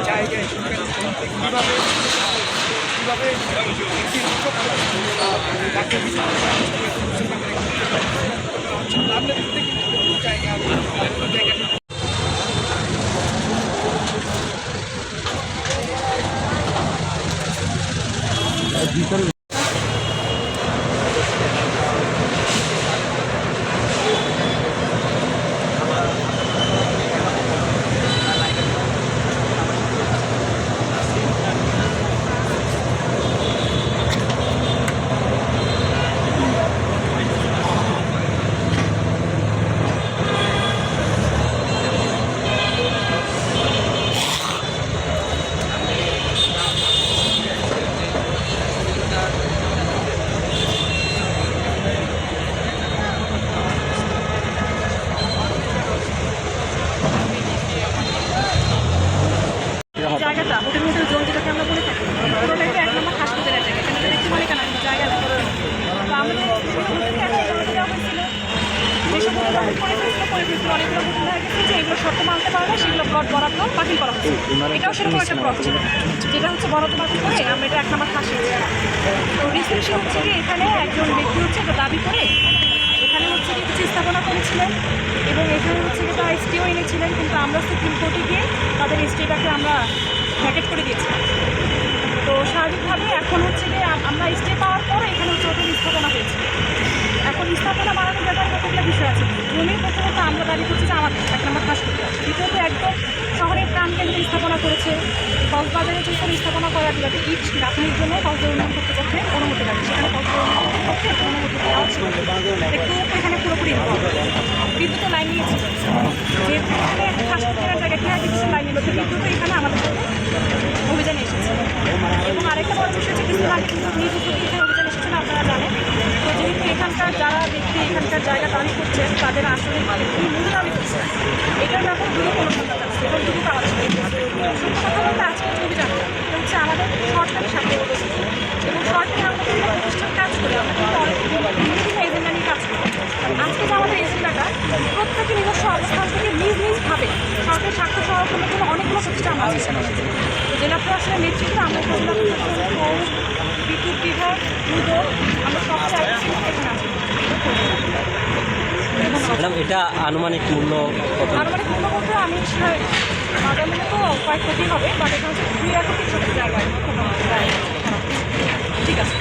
জায়গায় কীভাবে কীভাবে জায়গা জায়গাটা হোটেল জোন যেটাকে আমরা বলে থাকি পুরোটা একটা 1 নম্বর হাসপাতালের জায়গা, এখানে দেখতে মানে কেন জায়গা লাগে। তো আমাদের যেসব করে ফেলছিল অনেকগুলো হোটেল হয়ে গেছে যে এগুলো শর্ত মানতে পারে না, সেগুলো প্লট বরাদ্দ বাতিল করা হচ্ছে। এটাও সেরকম একটা প্লট ছিল যেটা হচ্ছে বরাদ্দ বাতিল করে আমরা এটা 1 নম্বর হাসি। তো রিসেন্টলি হচ্ছে কি এখানে একজন ব্যক্তি হচ্ছে এটা দাবি করে এখানে হচ্ছে কি কিছু স্থাপনা করেছিলেন এবং এখানে হচ্ছে কি তারা স্টেও এনেছিলেন, কিন্তু আমরা সুপ্রিম কোর্টে গিয়ে তাদের স্টেটাকে আমরা ভ্যাকেট করে দিয়েছিলাম। তো স্বাভাবিকভাবে এখন হচ্ছে কি আমরা স্টে পাওয়ার পরে এখানে হচ্ছে হোটেল স্থাপনা হয়েছে। এখন স্থাপনা বানানোর ব্যাপারে কতগুলো বিষয় আছে। জমির প্রথমত আমরা দাবি করছি যে আমার 1 নম্বর হাসপাতাল, দ্বিতীয়ত একদম শহরের প্রাণকেন্দ্রে স্থাপনা করেছে। কক্সবাজারে যে কোনো স্থাপনা করার যাতে ইট গাঁথনির জন্য কক্সবাজার উন্নয়ন কর্তৃপক্ষের অনুমতি লাগে, সেখানে কক্সবাজার উন্নয়ন কর্তৃপক্ষের অনুমতি দেওয়া ছিল। একটু এখানে পুরোপুরি বিদ্যুৎ লাইন নিয়েছিল, যেহেতু এখানে একটা হাসপাতালের জায়গা কি বিদ্যুৎ লাইন নিল, বিদ্যুৎ এখানে আমাদের সাথে অভিযানে এসেছে। এবং আরেকটা বড় বিষয় হচ্ছে কিছু আগে কিন্তু নিজ উদ্যোগে এখানে অভিযান এসেছেন, আপনারা জানেন। তো যেহেতু এখানকার যারা ব্যক্তি এখানকার জায়গা দাবি করছেন তাদের আসলে মূল দাবি করছে এটার ব্যাপারে দ্রুত অনুসন্ধান চাচ্ছে এবং দ্রুত পাওয়া যাচ্ছে। কথা বলতে আজকে যে অভিযান এটা হচ্ছে আমাদের সরকারের সাথে এবং সরকারে আমরা কিন্তু প্রতিষ্ঠান কাজ করি, আমরা কিন্তু অনেক বিভিন্ন এজেন্ডা নিয়ে কাজ করি। আজকে যে আমাদের এজেন্ডাটা প্রত্যেকে নিজস্ব অবস্থান থেকে নিজভাবে সরকারের স্বার্থ সংরক্ষণের জন্য অনেকগুলো প্রতিষ্ঠান আমরা এখানে এসেছি। জেলা প্রশাসনের নেতৃত্বে আমরা জেলা প্রশাসন, বিদ্যুৎ বিভাগ, দুদক, আমরা সবচেয়ে এখানে আছি। ম্যাডাম, এটা আনুমানিক মূল্য কত? আনুমানিক মূল্য বলতে আমি বাজার মূল্য তো কয়েক কোটি হবে, বাট এখানে হচ্ছে 2 কোটি ছোটো জায়গায় ঠিক আছে।